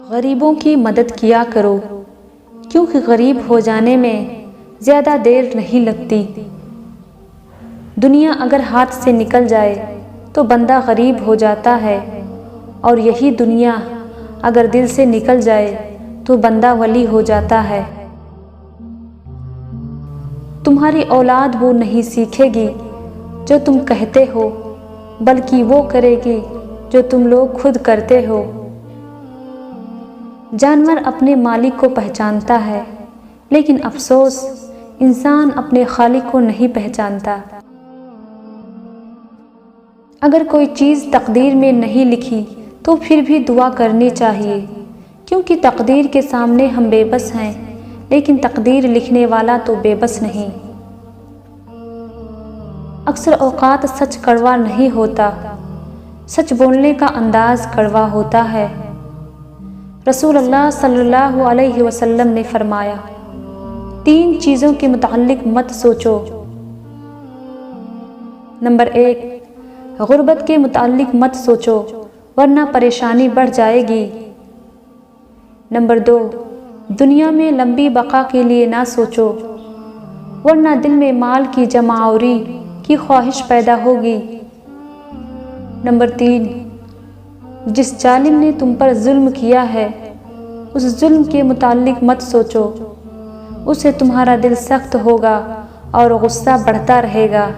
غریبوں کی مدد کیا کرو، کیونکہ غریب ہو جانے میں زیادہ دیر نہیں لگتی۔ دنیا اگر ہاتھ سے نکل جائے تو بندہ غریب ہو جاتا ہے، اور یہی دنیا اگر دل سے نکل جائے تو بندہ ولی ہو جاتا ہے۔ تمہاری اولاد وہ نہیں سیکھے گی جو تم کہتے ہو، بلکہ وہ کرے گی جو تم لوگ خود کرتے ہو۔ جانور اپنے مالک کو پہچانتا ہے، لیکن افسوس انسان اپنے خالق کو نہیں پہچانتا۔ اگر کوئی چیز تقدیر میں نہیں لکھی تو پھر بھی دعا کرنی چاہیے، کیونکہ تقدیر کے سامنے ہم بے بس ہیں، لیکن تقدیر لکھنے والا تو بے بس نہیں۔ اکثر اوقات سچ کڑوا نہیں ہوتا، سچ بولنے کا انداز کڑوا ہوتا ہے۔ رسول اللہ صلی اللہ علیہ وسلم نے فرمایا، 3 چیزوں کے متعلق مت سوچو۔ نمبر 1، غربت کے متعلق مت سوچو ورنہ پریشانی بڑھ جائے گی۔ نمبر 2، دنیا میں لمبی بقا کے لیے نہ سوچو، ورنہ دل میں مال کی جمع آوری کی خواہش پیدا ہوگی۔ نمبر 3، جس ظالم نے تم پر ظلم کیا ہے اس ظلم کے متعلق مت سوچو، اسے تمہارا دل سخت ہوگا اور غصہ بڑھتا رہے گا۔